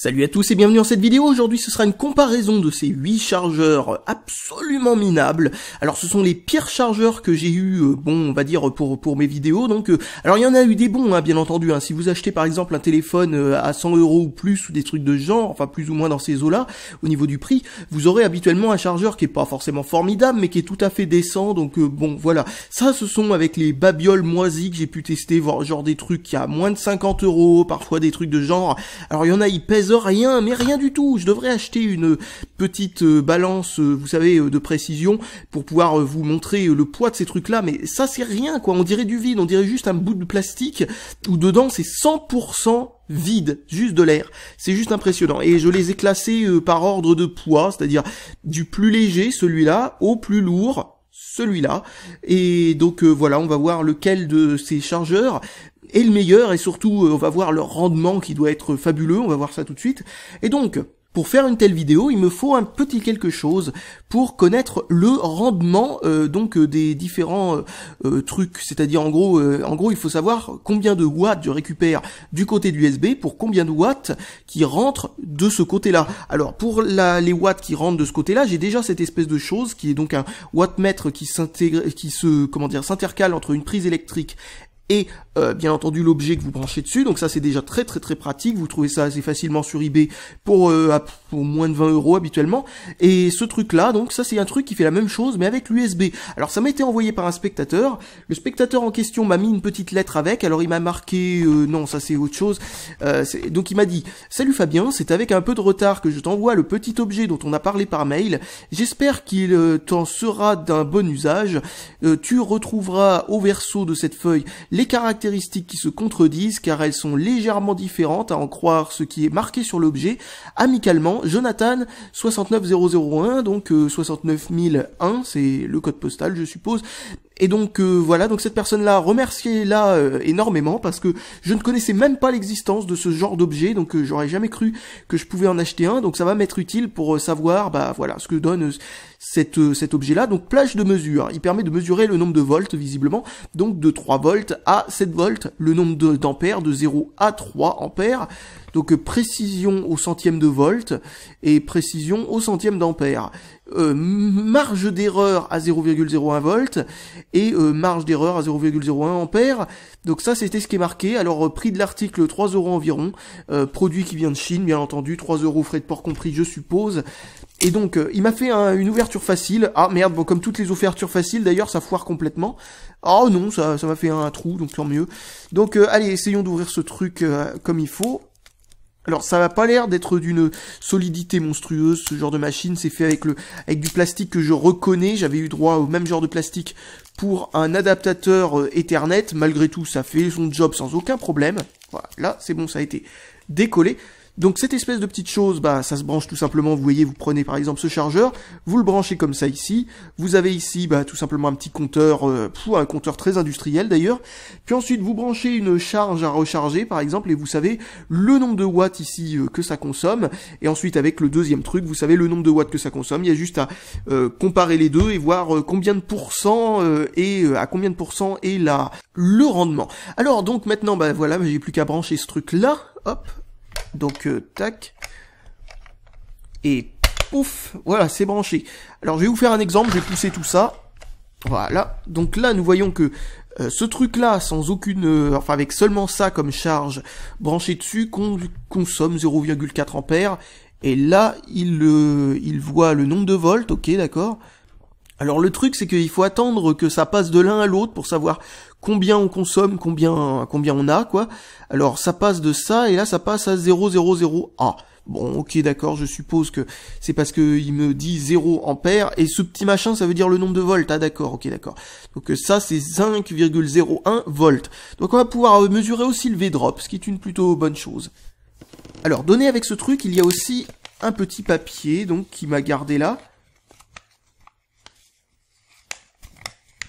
Salut à tous et bienvenue dans cette vidéo. Aujourd'hui ce sera une comparaison de ces 8 chargeurs absolument minables. Alors ce sont les pires chargeurs que j'ai eu, bon on va dire pour mes vidéos. Donc alors il y en a eu des bons bien entendu. Si vous achetez par exemple un téléphone à 100 € ou plus ou des trucs de ce genre, enfin plus ou moins dans ces eaux là, au niveau du prix, vous aurez habituellement un chargeur qui est pas forcément formidable mais qui est tout à fait décent. Donc bon voilà, ça ce sont avec les babioles moisies que j'ai pu tester, genre des trucs qui a moins de 50 €, parfois des trucs de genre. Alors il y en a, ils pèsent rien, mais rien du tout. Je devrais acheter une petite balance, vous savez, de précision pour pouvoir vous montrer le poids de ces trucs-là, mais ça c'est rien quoi, on dirait du vide, on dirait juste un bout de plastique où dedans c'est 100% vide, juste de l'air. C'est juste impressionnant. Et je les ai classés par ordre de poids, c'est-à-dire du plus léger, celui-là, au plus lourd, celui-là. Et donc voilà, on va voir lequel de ces chargeurs est le meilleur, et surtout on va voir leur rendement qui doit être fabuleux, on va voir ça tout de suite. Et donc, pour faire une telle vidéo, il me faut un petit quelque chose pour connaître le rendement des différents trucs. C'est-à-dire en gros il faut savoir combien de watts je récupère du côté de l'USB pour combien de watts qui rentrent de ce côté-là. Alors pour les watts qui rentrent de ce côté-là, j'ai déjà cette espèce de chose qui est donc un wattmètre qui s'intercale entre une prise électrique et bien entendu l'objet que vous branchez dessus. Donc ça c'est déjà très pratique, vous trouvez ça assez facilement sur eBay pour moins de 20 € habituellement. Et ce truc là, donc ça c'est un truc qui fait la même chose mais avec l'USB. Alors ça m'a été envoyé par un spectateur, le spectateur en question m'a mis une petite lettre avec, alors il m'a marqué, non ça c'est autre chose, donc il m'a dit: salut Fabien, c'est avec un peu de retard que je t'envoie le petit objet dont on a parlé par mail, j'espère qu'il t'en sera d'un bon usage, tu retrouveras au verso de cette feuille les caractéristiques qui se contredisent car elles sont légèrement différentes à en croire ce qui est marqué sur l'objet. Amicalement, Jonathan 69001, donc 69001, c'est le code postal je suppose. Et donc voilà, donc cette personne-là, remerciez-la énormément parce que je ne connaissais même pas l'existence de ce genre d'objet, donc j'aurais jamais cru que je pouvais en acheter un, donc ça va m'être utile pour savoir voilà ce que donne cet objet-là. Donc plage de mesure, il permet de mesurer le nombre de volts visiblement, donc de 3 volts à 7 volts, le nombre d'ampères de 0 à 3 ampères. Donc précision au centième de volt et précision au centième d'ampère. Marge d'erreur à 0,01 volt et marge d'erreur à 0,01 ampère. Donc ça c'était ce qui est marqué. Alors prix de l'article 3 € environ. Produit qui vient de Chine bien entendu, 3 € frais de port compris je suppose. Et donc il m'a fait une ouverture facile. Ah merde, bon comme toutes les ouvertures faciles d'ailleurs ça foire complètement. Oh non, ça m'a fait un trou donc tant mieux. Donc allez, essayons d'ouvrir ce truc comme il faut. Alors ça n'a pas l'air d'être d'une solidité monstrueuse, ce genre de machine, c'est fait avec du plastique que je reconnais, j'avais eu droit au même genre de plastique pour un adaptateur Ethernet, malgré tout ça fait son job sans aucun problème. Voilà, là c'est bon, ça a été décollé. Donc cette espèce de petite chose, ça se branche tout simplement, vous voyez, vous prenez par exemple ce chargeur, vous le branchez comme ça ici, vous avez ici tout simplement un petit compteur, un compteur très industriel d'ailleurs, puis ensuite vous branchez une charge à recharger par exemple, et vous savez le nombre de watts ici que ça consomme, et ensuite avec le deuxième truc, vous savez le nombre de watts que ça consomme, il y a juste à comparer les deux et voir combien de pourcents à combien de pourcents est le rendement. Alors donc maintenant, voilà, j'ai plus qu'à brancher ce truc là, hop. Donc tac, et pouf, voilà, c'est branché. Alors je vais vous faire un exemple, je vais pousser tout ça, voilà. Donc là nous voyons que ce truc là, sans aucune, avec seulement ça comme charge branchée dessus, consomme 0,4 ampères, et là il voit le nombre de volts, ok d'accord. Alors le truc c'est qu'il faut attendre que ça passe de l'un à l'autre pour savoir combien on consomme, combien on a quoi. Alors ça passe de ça et là ça passe à 0,00. Ah bon ok d'accord, je suppose que c'est parce que il me dit 0 ampère et ce petit machin ça veut dire le nombre de volts. Ah d'accord, ok d'accord. Donc ça c'est 5,01 volts. Donc on va pouvoir mesurer aussi le V-drop, ce qui est une plutôt bonne chose. Alors donné avec ce truc, il y a aussi un petit papier donc qui m'a gardé là.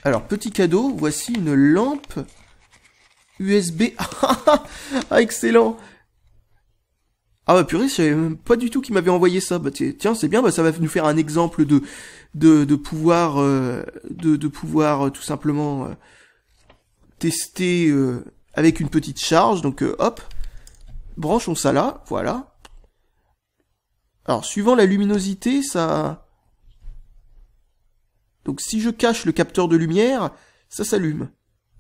Alors, petit cadeau, voici une lampe USB. Ah, excellent. Ah purée, je savais même pas du tout qu'il m'avait envoyé ça. Tiens, c'est bien, ça va nous faire un exemple de pouvoir tout simplement tester avec une petite charge. Donc hop, branchons ça là, voilà. Alors, suivant la luminosité, ça... Donc, si je cache le capteur de lumière, ça s'allume.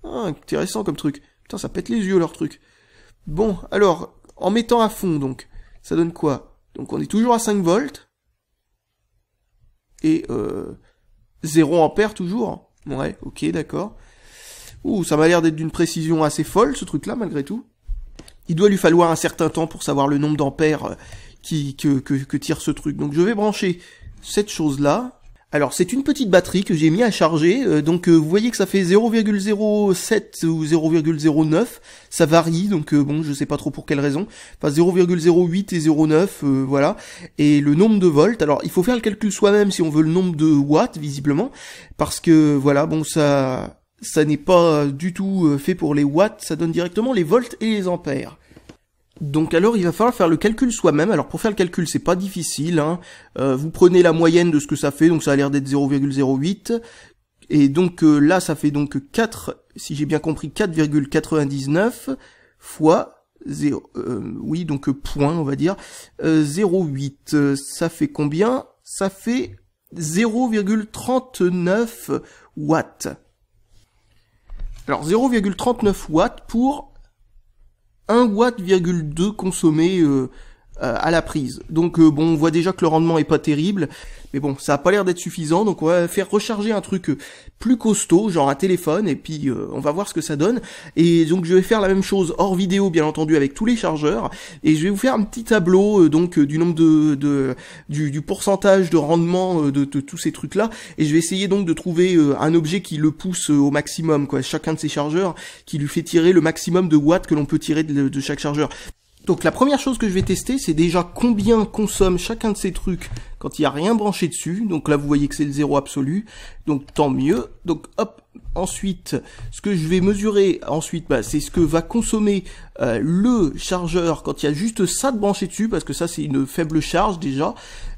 Ah, intéressant comme truc. Putain, ça pète les yeux, leur truc. Bon, alors, en mettant à fond, donc, ça donne quoi? Donc, on est toujours à 5 volts. Et, 0 ampère toujours. Ouais, ok, d'accord. Ouh, ça m'a l'air d'être d'une précision assez folle, ce truc-là, malgré tout. Il doit lui falloir un certain temps pour savoir le nombre d'ampères que tire ce truc. Donc je vais brancher cette chose-là. Alors c'est une petite batterie que j'ai mis à charger, donc vous voyez que ça fait 0,07 ou 0,09, ça varie, donc bon, je sais pas trop pour quelle raison, enfin 0,08 et 0,9, voilà, et le nombre de volts, alors il faut faire le calcul soi-même si on veut le nombre de watts, visiblement, parce que voilà, bon, ça n'est pas du tout fait pour les watts, ça donne directement les volts et les ampères. Donc alors il va falloir faire le calcul soi-même. Alors pour faire le calcul c'est pas difficile, hein. Vous prenez la moyenne de ce que ça fait, donc ça a l'air d'être 0,08, et donc là ça fait donc 4, si j'ai bien compris, 4,99 fois 0, oui donc point on va dire, 0,8, ça fait combien? Ça fait 0,39 watts. Alors 0,39 watts pour 1,2 watt consommé à la prise. Donc bon, on voit déjà que le rendement est pas terrible, mais bon, ça a pas l'air d'être suffisant, donc on va faire recharger un truc plus costaud, genre un téléphone, et puis on va voir ce que ça donne. Et donc je vais faire la même chose hors vidéo, bien entendu, avec tous les chargeurs, et je vais vous faire un petit tableau donc du nombre du pourcentage de rendement de tous ces trucs-là, et je vais essayer donc de trouver un objet qui le pousse au maximum, quoi, chacun de ces chargeurs, qui lui fait tirer le maximum de watts que l'on peut tirer de chaque chargeur. Donc la première chose que je vais tester, c'est déjà combien consomme chacun de ces trucs quand il n'y a rien branché dessus. Donc là, vous voyez que c'est le 0 absolu, donc tant mieux. Donc hop, ensuite, ce que je vais mesurer ensuite, c'est ce que va consommer le chargeur quand il y a juste ça de branché dessus, parce que ça c'est une faible charge déjà.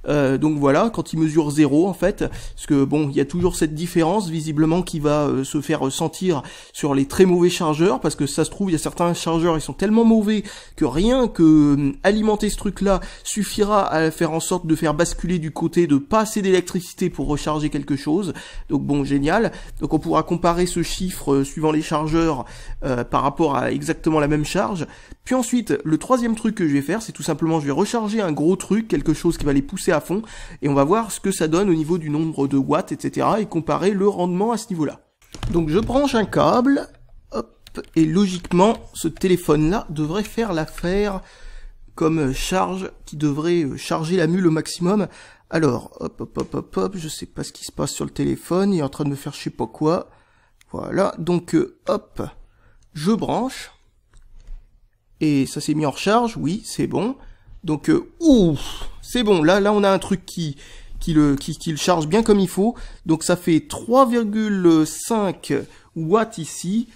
Donc voilà, quand il mesure 0 en fait, parce que bon, il y a toujours cette différence visiblement qui va se faire sentir sur les très mauvais chargeurs, parce que ça se trouve, il y a certains chargeurs, ils sont tellement mauvais que rien que alimenter ce truc-là suffira à faire en sorte de faire basculer du côté de pas assez d'électricité pour recharger quelque chose. Donc bon, génial. Donc on pourra comparer ce chiffre suivant les chargeurs par rapport à exactement la même charge. Puis ensuite, le troisième truc que je vais faire, c'est tout simplement, je vais recharger un gros truc, quelque chose qui va les pousser à fond, et on va voir ce que ça donne au niveau du nombre de watts, etc., et comparer le rendement à ce niveau-là. Donc je branche un câble, hop, et logiquement, ce téléphone-là devrait faire l'affaire comme charge, qui devrait charger la mule au maximum. Alors, hop, je sais pas ce qui se passe sur le téléphone, il est en train de me faire je sais pas quoi. Voilà, donc hop, je branche. Et ça s'est mis en recharge, oui, c'est bon. Donc, c'est bon, là on a un truc qui le charge bien comme il faut. Donc ça fait 3,5 watts ici.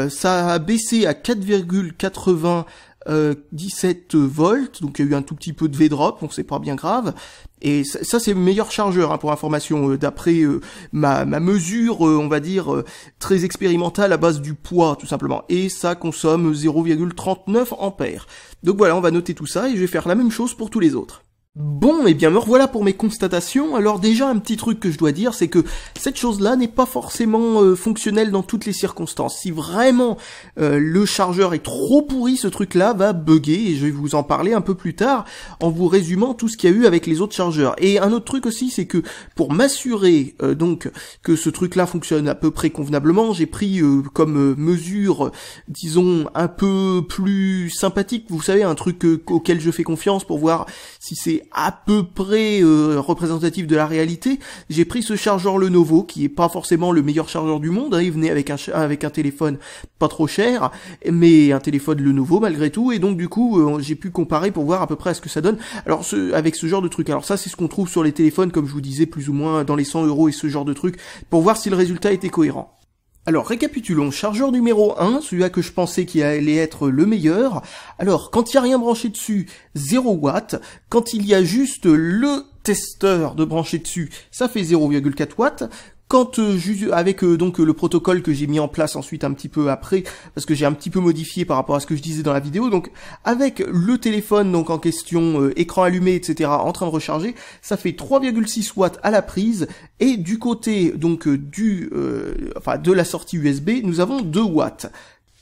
Ça a baissé à 4,97 volts, donc il y a eu un tout petit peu de V-drop, donc c'est pas bien grave. Et ça c'est le meilleur chargeur, hein, pour information, d'après ma mesure, on va dire, très expérimentale à base du poids, tout simplement. Et ça consomme 0,39 ampères. Donc voilà, on va noter tout ça, et je vais faire la même chose pour tous les autres. Bon, et bien me revoilà pour mes constatations. Alors déjà, un petit truc que je dois dire, c'est que cette chose-là n'est pas forcément fonctionnelle dans toutes les circonstances. Si vraiment le chargeur est trop pourri, ce truc-là va bugger, et je vais vous en parler un peu plus tard, en vous résumant tout ce qu'il y a eu avec les autres chargeurs. Et un autre truc aussi, c'est que pour m'assurer donc que ce truc-là fonctionne à peu près convenablement, j'ai pris comme mesure, disons, un peu plus sympathique, vous savez, un truc auquel je fais confiance pour voir si c'est à peu près représentatif de la réalité. J'ai pris ce chargeur Lenovo, qui est pas forcément le meilleur chargeur du monde, hein, il venait avec un téléphone pas trop cher, mais un téléphone Lenovo malgré tout, et donc du coup j'ai pu comparer pour voir à peu près ce que ça donne. Alors avec ce genre de truc, alors ça c'est ce qu'on trouve sur les téléphones, comme je vous disais, plus ou moins dans les 100 € et ce genre de truc, pour voir si le résultat était cohérent. Alors récapitulons, chargeur numéro 1, celui-là que je pensais qu'il allait être le meilleur. Alors quand il n'y a rien branché dessus, 0 watts. Quand il y a juste le testeur de brancher dessus, ça fait 0,4 watts. Quand avec donc le protocole que j'ai mis en place ensuite un petit peu après, parce que j'ai un petit peu modifié par rapport à ce que je disais dans la vidéo, donc avec le téléphone donc en question, écran allumé, etc., en train de recharger, ça fait 3,6 watts à la prise, et du côté donc de la sortie USB, nous avons 2 watts.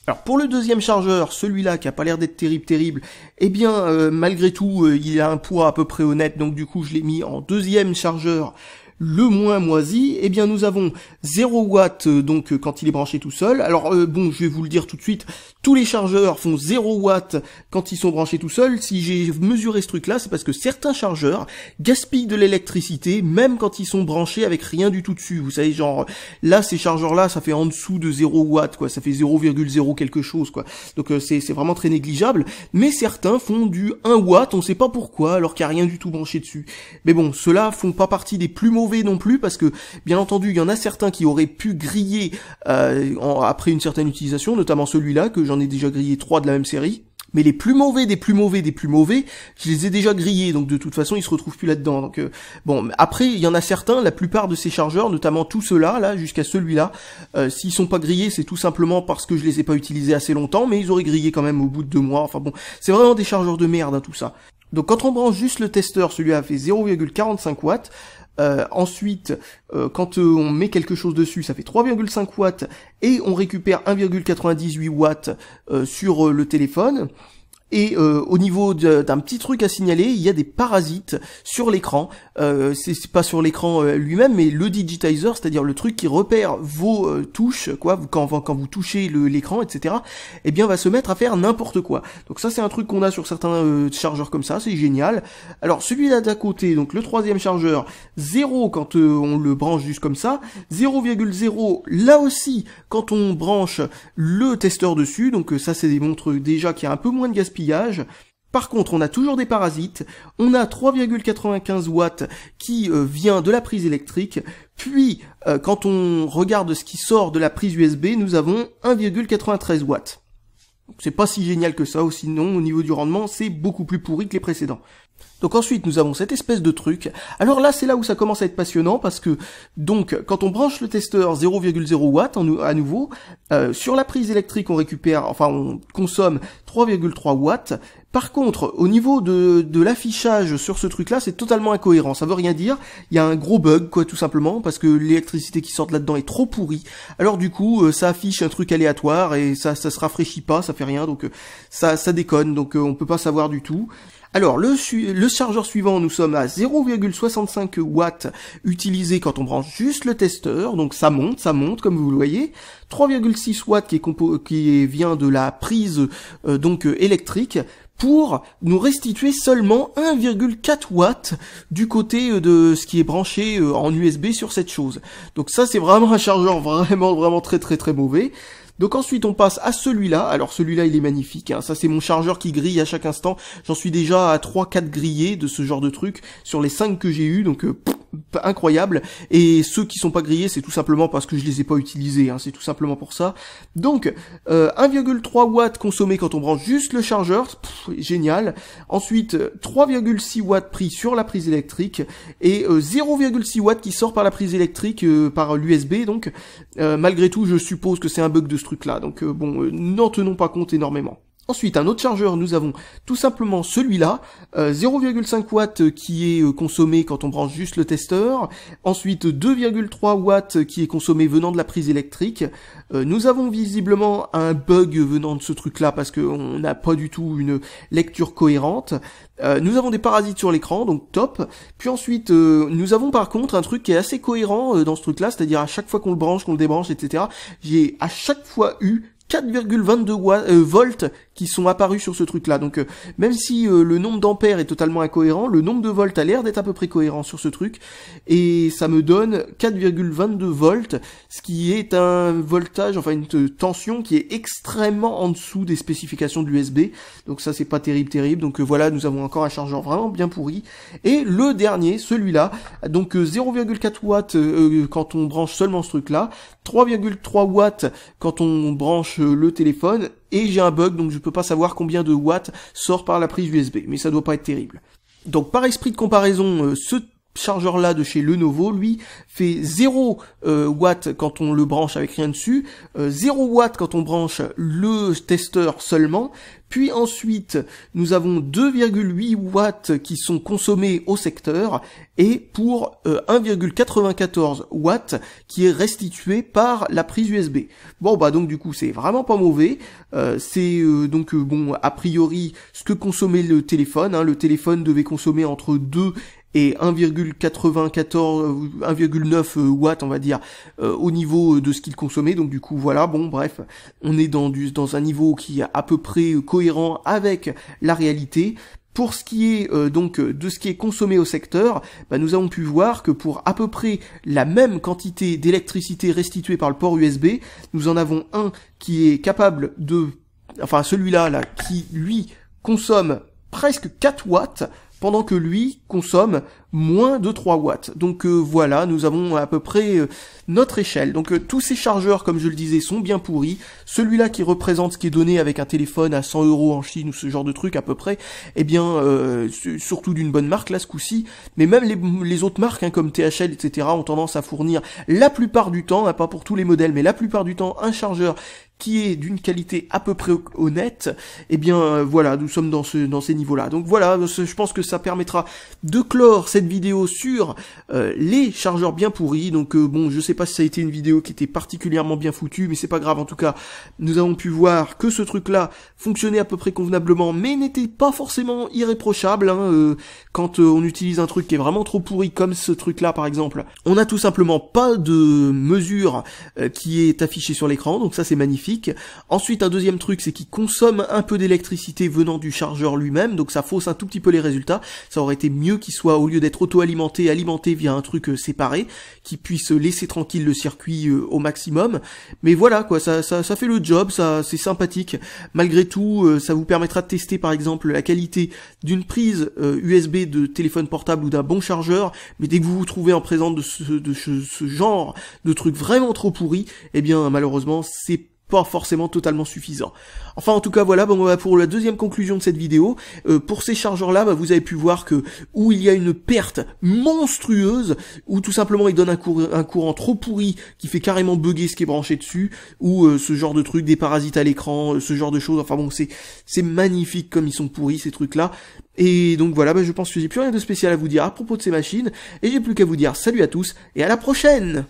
Alors pour le deuxième chargeur, celui-là qui a pas l'air d'être terrible, eh bien malgré tout il a un poids à peu près honnête, donc du coup je l'ai mis en deuxième chargeur le moins moisi. Eh bien nous avons 0 watts donc quand il est branché tout seul. Alors bon, je vais vous le dire tout de suite, tous les chargeurs font 0 watts quand ils sont branchés tout seuls. Si j'ai mesuré ce truc là, c'est parce que certains chargeurs gaspillent de l'électricité même quand ils sont branchés avec rien du tout dessus. Vous savez, genre là ces chargeurs là ça fait en dessous de 0 watts quoi, ça fait 0,0 quelque chose quoi. Donc c'est vraiment très négligeable, mais certains font du 1 watt, on sait pas pourquoi alors qu'il n'y a rien du tout branché dessus. Mais bon, ceux-là font pas partie des plus mauvais non plus, parce que bien entendu il y en a certains qui auraient pu griller après une certaine utilisation, notamment celui-là que j'en ai déjà grillé 3 de la même série. Mais les plus mauvais des plus mauvais des plus mauvais, je les ai déjà grillés, donc de toute façon ils se retrouvent plus là-dedans. Donc bon, après il y en a certains, la plupart de ces chargeurs, notamment tous ceux-là, là jusqu'à celui-là, s'ils sont pas grillés, c'est tout simplement parce que je les ai pas utilisés assez longtemps, mais ils auraient grillé quand même au bout de 2 mois. Enfin bon, c'est vraiment des chargeurs de merde hein, tout ça. Donc quand on branche juste le testeur, celui-là fait 0,45 watts. Ensuite, quand on met quelque chose dessus, ça fait 3,5 watts et on récupère 1,98 watts sur le téléphone. Et au niveau d'un petit truc à signaler, il y a des parasites sur l'écran. C'est pas sur l'écran lui-même, mais le digitizer, c'est-à-dire le truc qui repère vos touches, quoi, quand vous touchez l'écran, etc. Eh bien, va se mettre à faire n'importe quoi. Donc ça, c'est un truc qu'on a sur certains chargeurs comme ça, c'est génial. Alors celui-là d'à côté, donc le troisième chargeur, 0 quand on le branche juste comme ça, 0,0 là aussi quand on branche le testeur dessus. Donc ça, c'est des montres déjà qui a un peu moins de gaspillage. Par contre, on a toujours des parasites, on a 3,95 watts qui vient de la prise électrique, puis quand on regarde ce qui sort de la prise USB, nous avons 1,93 watts. C'est pas si génial que ça, ou sinon au niveau du rendement, c'est beaucoup plus pourri que les précédents. Donc ensuite, nous avons cette espèce de truc. Alors là, c'est là où ça commence à être passionnant, parce que, donc, quand on branche le testeur 0,0 watts, à nouveau, sur la prise électrique, on consomme 3,3 watts. Par contre, au niveau de l'affichage sur ce truc-là, c'est totalement incohérent. Ça veut rien dire. Il y a un gros bug, quoi, tout simplement, parce que l'électricité qui sort là-dedans est trop pourrie. Alors du coup, ça affiche un truc aléatoire, et ça se rafraîchit pas, ça fait rien, donc ça déconne, donc on peut pas savoir du tout. Alors, le chargeur suivant, nous sommes à 0,65 watts utilisé quand on branche juste le testeur, donc ça monte, comme vous le voyez. 3,6 watts qui vient de la prise électrique, pour nous restituer seulement 1,4 watts du côté de ce qui est branché en USB sur cette chose. Donc ça, c'est vraiment un chargeur vraiment très mauvais. Donc ensuite on passe à celui-là. Alors celui-là il est magnifique, hein. Ça c'est mon chargeur qui grille à chaque instant. J'en suis déjà à 3-4 grillés de ce genre de truc sur les 5 que j'ai eu, donc incroyable. Et ceux qui sont pas grillés, c'est tout simplement parce que je les ai pas utilisés, hein. C'est tout simplement pour ça. Donc 1,3 watts consommé quand on branche juste le chargeur, génial. Ensuite 3,6 watts pris sur la prise électrique et 0,6 watts qui sort par la prise électrique par l'USB. Donc malgré tout, je suppose que c'est un bug de ce truc là, donc bon, n'en tenons pas compte énormément. Ensuite, un autre chargeur, nous avons tout simplement celui-là, 0,5 watts qui est consommé quand on branche juste le testeur. Ensuite, 2,3 watts qui est consommé venant de la prise électrique. Nous avons visiblement un bug venant de ce truc-là parce qu'on n'a pas du tout une lecture cohérente. Nous avons des parasites sur l'écran, donc top. Puis ensuite, nous avons par contre un truc qui est assez cohérent dans ce truc-là, c'est-à-dire à chaque fois qu'on le branche, qu'on le débranche, etc. J'ai à chaque fois eu 4,22 volts qui sont apparus sur ce truc-là. Donc même si le nombre d'ampères est totalement incohérent, le nombre de volts a l'air d'être à peu près cohérent sur ce truc, et ça me donne 4,22 volts, ce qui est un voltage, enfin une tension qui est extrêmement en dessous des spécifications de l'USB. Donc ça c'est pas terrible. Donc voilà, nous avons encore un chargeur vraiment bien pourri. Et le dernier, celui-là, donc 0,4 watts quand on branche seulement ce truc-là, 3,3 watts quand on branche le téléphone, et j'ai un bug, donc je peux pas savoir combien de watts sort par la prise USB, mais ça doit pas être terrible. Donc par esprit de comparaison, ce chargeur là de chez Lenovo, lui, fait 0 watts quand on le branche avec rien dessus, 0 watts quand on branche le testeur seulement, puis ensuite nous avons 2,8 watts qui sont consommés au secteur, et pour 1,94 watts qui est restitué par la prise USB. Bon bah donc du coup c'est vraiment pas mauvais, c'est donc bon a priori ce que consommait le téléphone, hein, le téléphone devait consommer entre 2 et 1,9 watts, on va dire, au niveau de ce qu'il consommait. Donc du coup, voilà, bon, bref, on est dans un niveau qui est à peu près cohérent avec la réalité. Pour ce qui est donc de ce qui est consommé au secteur, bah, nous avons pu voir que pour à peu près la même quantité d'électricité restituée par le port USB, nous en avons un qui est capable de... Enfin, celui-là, là, qui, lui, consomme presque 4 watts, pendant que lui consomme moins de 3 watts. Donc voilà, nous avons à peu près notre échelle. Donc tous ces chargeurs, comme je le disais, sont bien pourris. Celui-là qui représente ce qui est donné avec un téléphone à 100 € en Chine ou ce genre de truc à peu près, eh bien, surtout d'une bonne marque là ce coup-ci, mais même les autres marques hein, comme THL, etc. ont tendance à fournir la plupart du temps, hein, pas pour tous les modèles, mais la plupart du temps, un chargeur qui est d'une qualité à peu près honnête. Eh bien voilà, nous sommes dans ces niveaux-là. Donc voilà, je pense que ça permettra de clore cette vidéo sur les chargeurs bien pourris. Donc bon, je sais pas si ça a été une vidéo qui était particulièrement bien foutue, mais c'est pas grave. En tout cas, nous avons pu voir que ce truc-là fonctionnait à peu près convenablement, mais n'était pas forcément irréprochable. Hein, quand on utilise un truc qui est vraiment trop pourri, comme ce truc-là par exemple, on n'a tout simplement pas de mesure qui est affichée sur l'écran. Donc ça c'est magnifique. Ensuite, un deuxième truc, c'est qu'il consomme un peu d'électricité venant du chargeur lui-même, donc ça fausse un tout petit peu les résultats. Ça aurait été mieux qu'il soit, au lieu d'être auto-alimenté, alimenté via un truc séparé, qui puisse laisser tranquille le circuit au maximum. Mais voilà, quoi, ça fait le job, ça c'est sympathique. Malgré tout, ça vous permettra de tester par exemple la qualité d'une prise USB de téléphone portable ou d'un bon chargeur, mais dès que vous vous trouvez en présence de ce genre de trucs vraiment trop pourris, eh bien malheureusement c'est pas forcément totalement suffisant. Enfin en tout cas voilà, bon, pour la deuxième conclusion de cette vidéo, pour ces chargeurs là, vous avez pu voir que où il y a une perte monstrueuse, ou tout simplement il donne un courant trop pourri qui fait carrément bugger ce qui est branché dessus, ou ce genre de truc, des parasites à l'écran, ce genre de choses, enfin bon c'est magnifique comme ils sont pourris ces trucs là. Et donc voilà, je pense que j'ai plus rien de spécial à vous dire à propos de ces machines, et j'ai plus qu'à vous dire salut à tous et à la prochaine.